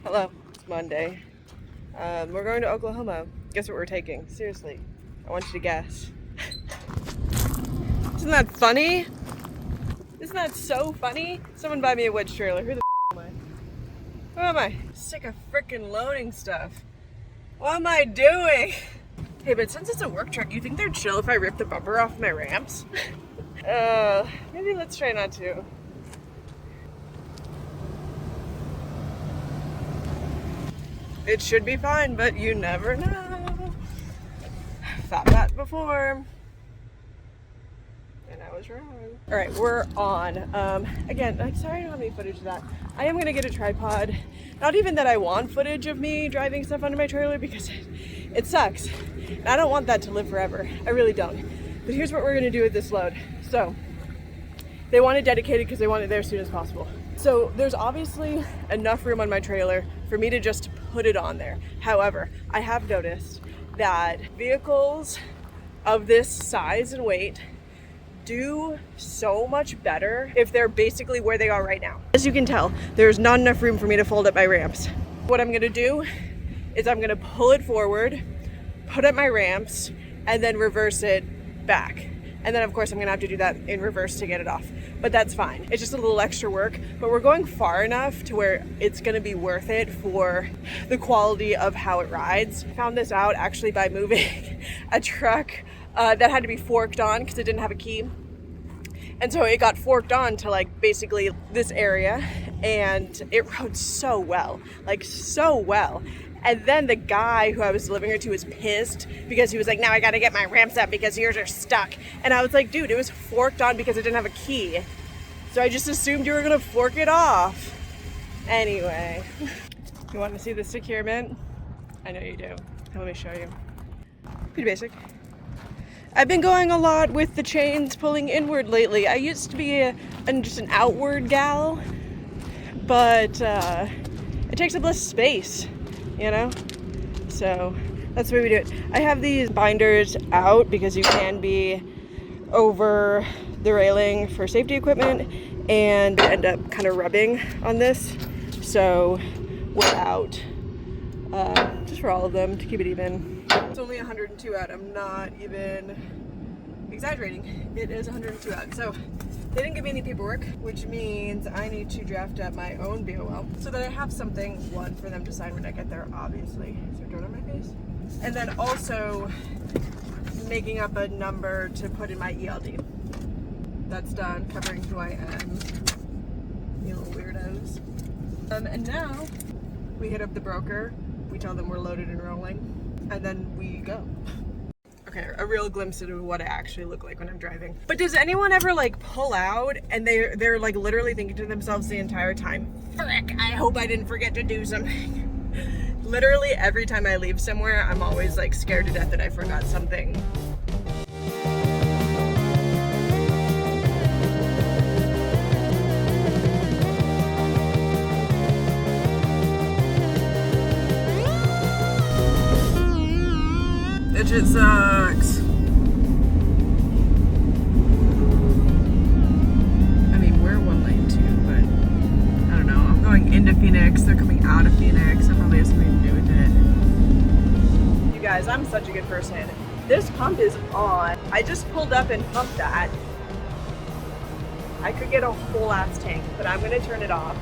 Hello, it's Monday. We're going to Oklahoma. Guess what we're taking? Seriously, I want you to guess. Isn't that funny? Isn't that so funny? Someone buy me a wedge trailer. Who the am I? Who am I? Sick of frickin' loading stuff. What am I doing? Hey, but since it's a work truck, you think they're chill if I rip the bumper off my ramps? Maybe let's try not to. It should be fine, but you never know. Thought that before. And I was wrong. All right, we're on. Again, I'm sorry I don't have any footage of that. I am gonna get a tripod. Not even that I want footage of me driving stuff under my trailer because it sucks. And I don't want that to live forever. I really don't. But here's what we're gonna do with this load. So, they want it dedicated because they want it there as soon as possible. So there's obviously enough room on my trailer for me to just put it on there. However, I have noticed that vehicles of this size and weight do so much better if they're basically where they are right now. As you can tell, there's not enough room for me to fold up my ramps. What I'm gonna do is I'm gonna pull it forward, put up my ramps, and then reverse it back. And then of course I'm gonna have to do that in reverse to get it off. But that's fine. It's just a little extra work, but we're going far enough to where it's gonna be worth it for the quality of how it rides. I found this out actually by moving a truck that had to be forked on because it didn't have a key. And so it got forked on to like basically this area and it rode so well, like so well. And then the guy who I was delivering her to was pissed because he was like, now I gotta get my ramps up because yours are stuck. And I was like, dude, it was forked on because it didn't have a key. So I just assumed you were gonna fork it off. Anyway, you want to see the Securement? I know you do. Let me show you. Pretty basic. I've been going a lot with the chains pulling inward lately. I used to be just an outward gal, but it takes up less space. You know, so that's the way we do it. I have these binders out because you can be over the railing for safety equipment and end up kind of rubbing on this, so we're out just for all of them to keep it even. It's only 102 out. I'm not even exaggerating. It is 102 out. So they didn't give me any paperwork, which means I need to draft up my own BOL so that I have something, one, for them to sign when I get there, obviously. Is there dirt on my face? And then also making up a number to put in my ELD. That's done, covering who I am. You little weirdos. And now we hit up the broker. We tell them we're loaded and rolling, and then we go. Okay, a real glimpse into what I actually look like when I'm driving. But does anyone ever like pull out and they're like literally thinking to themselves the entire time, frick, I hope I didn't forget to do something. Literally every time I leave somewhere, I'm always like scared to death that I forgot something. It just sucks. I mean, we're 1 lane too, but I don't know. I'm going into Phoenix. They're coming out of Phoenix. That probably has something to do with it. You guys, I'm such a good person. This pump is on. I just pulled up and pumped that. I could get a whole ass tank, but I'm gonna turn it off.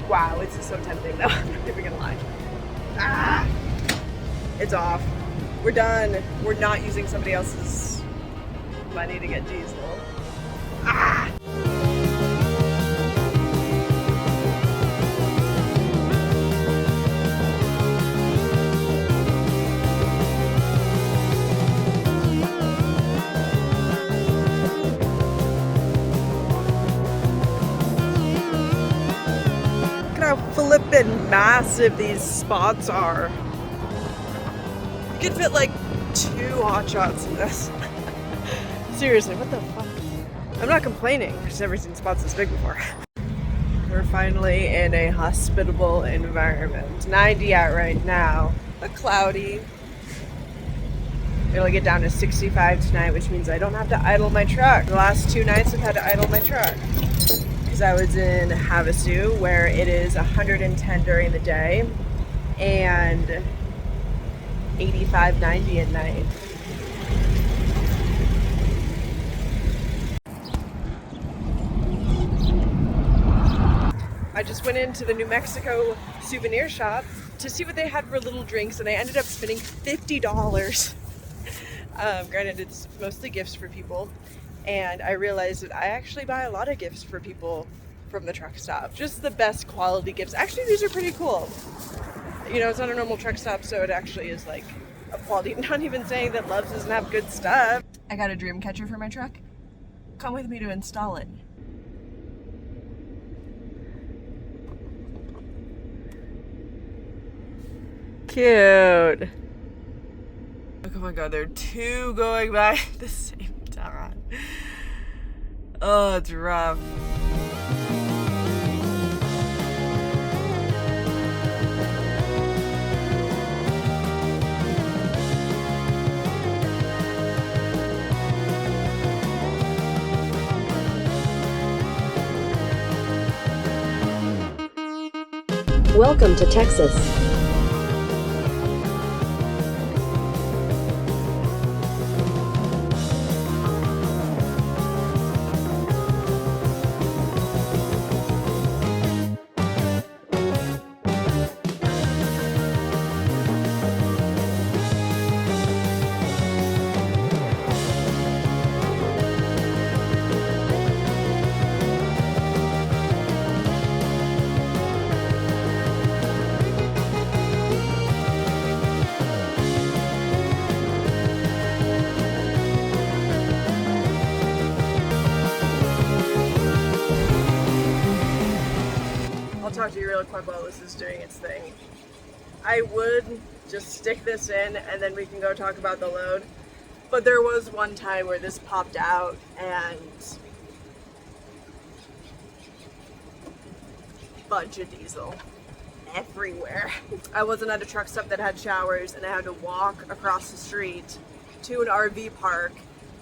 Wow, it's just so tempting though. I'm not even gonna lie. Ah! It's off. We're done. We're not using somebody else's money to get diesel. Ah! Look at how flippin' massive these spots are. You could fit like 2 hot shots in this. Seriously, what the fuck? I'm not complaining. I've just never seen spots this big before. We're finally in a hospitable environment. 90 out right now, but cloudy. It'll get down to 65 tonight, which means I don't have to idle my truck. The last 2 nights I've had to idle my truck. because I was in Havasu where it is 110 during the day and 85, 90 at night. I just went into the New Mexico souvenir shop to see what they had for little drinks, and I ended up spending $50. Granted, it's mostly gifts for people, and I realized that I actually buy a lot of gifts for people from the truck stop. Just the best quality gifts. Actually, these are pretty cool. You know, it's not a normal truck stop, so it actually is like a quality. Not even saying that Love's doesn't have good stuff. I got a dream catcher for my truck. Come with me to install it. Cute. Oh my god, there are two going by at the same time. Oh, it's rough. Welcome to Texas. I'll talk to you really quick while this is doing its thing. I would just stick this in and then we can go talk about the load. But there was one time where this popped out and bunch of diesel everywhere. I wasn't at a truck stop that had showers, and I had to walk across the street to an RV park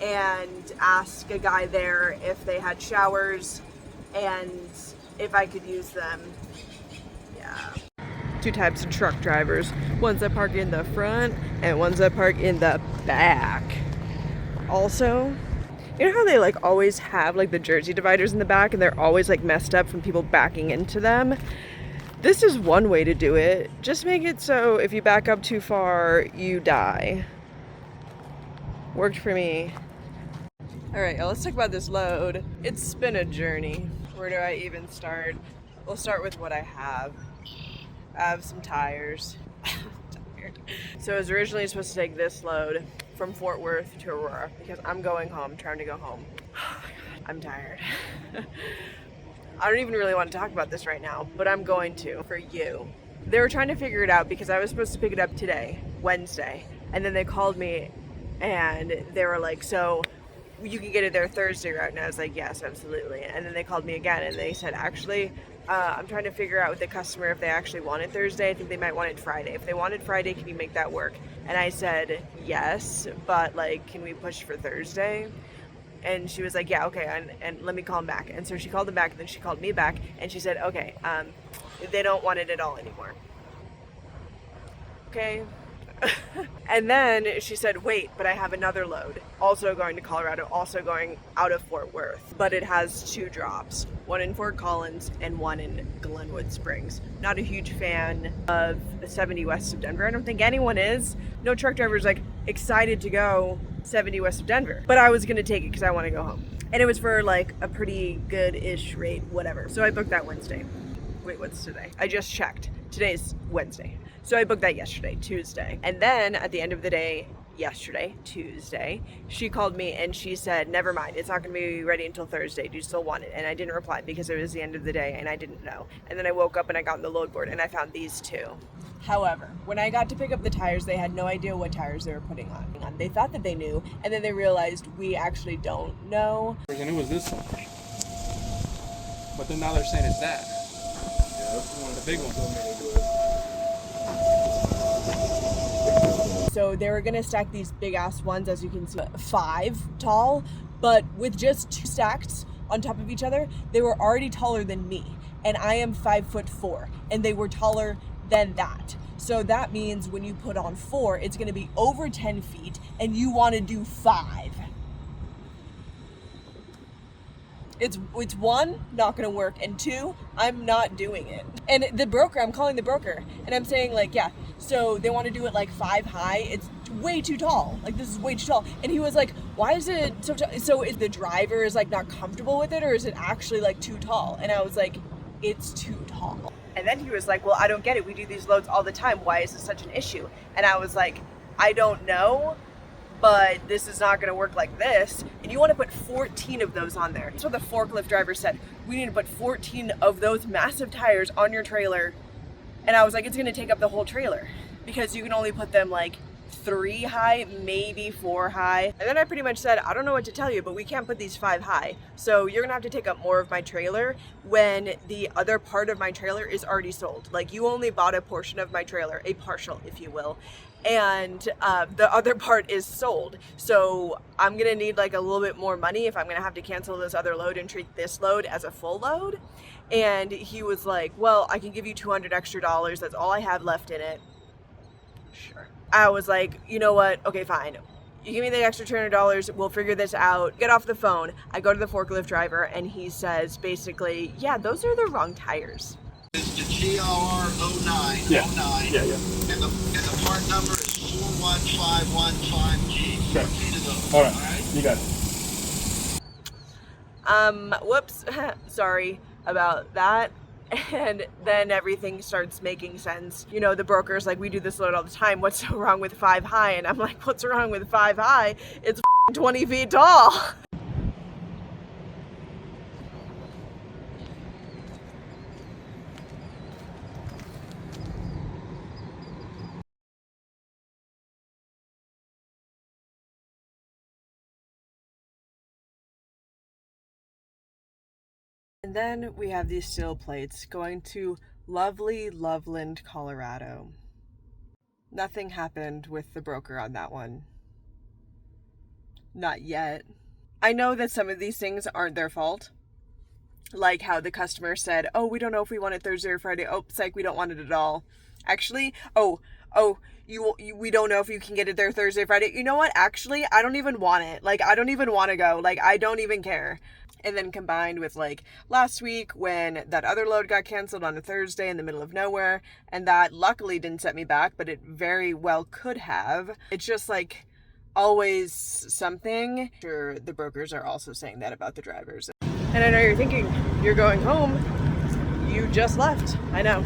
and ask a guy there if they had showers and if I could use them. Yeah. Two types of truck drivers. Ones that park in the front and ones that park in the back. Also, you know how they like always have like the Jersey dividers in the back and they're always like messed up from people backing into them? This is one way to do it. Just make it so if you back up too far, you die. Worked for me. All right, let's talk about this load. It's been a journey. Where do I even start? We'll start with what I have. I have some tires. Tired. So I was originally supposed to take this load from Fort Worth to Aurora because I'm going home, trying to go home. Oh my God, I'm tired. I don't even really want to talk about this right now, but I'm going to for you. They were trying to figure it out because I was supposed to pick it up today, Wednesday, and then they called me and they were like, so you can get it there Thursday, right? And I was like, yes, absolutely. And then they called me again and they said, actually, I'm trying to figure out with the customer if they actually want it Thursday. I think they might want it Friday. If they wanted Friday, can you make that work? And I said, yes, but like, can we push for Thursday? And she was like, yeah, okay, and let me call him back. And so she called him back, and then she called me back, and she said, okay, they don't want it at all anymore. Okay. And then she said, wait, but I have another load, also going to Colorado, also going out of Fort Worth, but it has two drops, one in Fort Collins and one in Glenwood Springs. Not a huge fan of 70 west of Denver. I don't think anyone is. No truck driver's like excited to go 70 west of Denver, but I was gonna take it because I want to go home, and it was for like a pretty good-ish rate, whatever. So I booked that Wednesday. Wait, what's today? I just checked. Today's Wednesday. So I booked that yesterday, Tuesday. And then at the end of the day, yesterday, Tuesday, she called me and she said, never mind, it's not gonna be ready until Thursday. Do you still want it? And I didn't reply because it was the end of the day and I didn't know. And then I woke up and I got on the load board and I found these two. However, when I got to pick up the tires, they had no idea what tires they were putting on. They thought that they knew, and then they realized we actually don't know. And it was this one. But then now they're saying it's that. Yeah, that's one the big one. So they were gonna stack these big ass ones, as you can see, 5 tall, but with just 2 stacked on top of each other, they were already taller than me. And I am 5'4", and they were taller than that. So that means when you put on 4, it's gonna be over 10 feet, and you wanna do 5. It's one, not gonna work, and 2, I'm not doing it. And the broker, I'm calling the broker, and I'm saying like, yeah, so they wanna do it like 5 high, it's way too tall. Like, this is way too tall. And he was like, why is it so tall? So is the driver is like not comfortable with it, or is it actually like too tall? And I was like, it's too tall. And then he was like, well, I don't get it. We do these loads all the time. Why is this such an issue? And I was like, I don't know, but this is not going to work like this. And you want to put 14 of those on there. That's what the forklift driver said. We need to put 14 of those massive tires on your trailer. And I was like, it's going to take up the whole trailer because you can only put them like 3 high, maybe 4 high. And then I pretty much said, I don't know what to tell you, but we can't put these 5 high. So you're gonna have to take up more of my trailer when the other part of my trailer is already sold. Like, you only bought a portion of my trailer, a partial, if you will. And the other part is sold. So I'm gonna need like a little bit more money if I'm gonna have to cancel this other load and treat this load as a full load. And he was like, well, I can give you $200 extra. That's all I have left in it. Sure. I was like, you know what? Okay, fine. You give me the extra $200, we'll figure this out. Get off the phone. I go to the forklift driver and he says basically, yeah, those are the wrong tires. It's the GR09. Yeah. 09, Yeah. And the part number is 41515G. Okay. Repeat of those. All right. You got it. Whoops. Sorry about that. And then everything starts making sense. You know, the broker's like, we do this load all the time. What's so wrong with 5 high? And I'm like, what's wrong with 5 high? It's 20 feet tall. And then we have these still plates going to lovely Loveland, Colorado. Nothing happened with the broker on that one. Not yet. I know that some of these things aren't their fault. Like how the customer said, oh, we don't know if we want it Thursday or Friday. Oh, psych, we don't want it at all. Actually, we don't know if you can get it there Thursday, Friday. You know what? Actually, I don't even want it. Like, I don't even want to go. Like, I don't even care. And then combined with like last week when that other load got canceled on a Thursday in the middle of nowhere, and that luckily didn't set me back, but it very well could have. It's just like always something. Sure, the brokers are also saying that about the drivers. And I know you're thinking, you're going home. You just left. I know.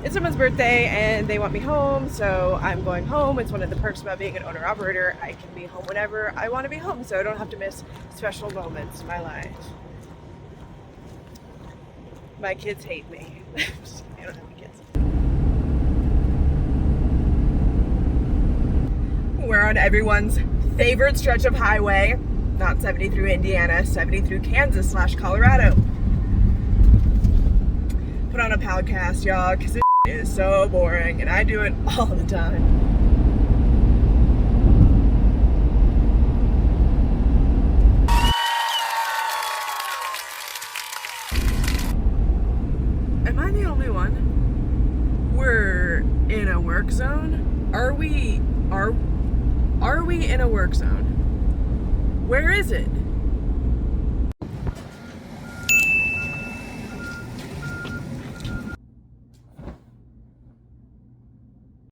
It's someone's birthday and they want me home, so I'm going home. It's one of the perks about being an owner-operator. I can be home whenever I want to be home, so I don't have to miss special moments in my life. My kids hate me. I don't have any kids. We're on everyone's favorite stretch of highway. Not 70 through Indiana, 70 through Kansas/Colorado. Put on a podcast, y'all, because it is so boring, and I do it all the time. Am I the only one? We're in a work zone? Are we in a work zone? Where is it?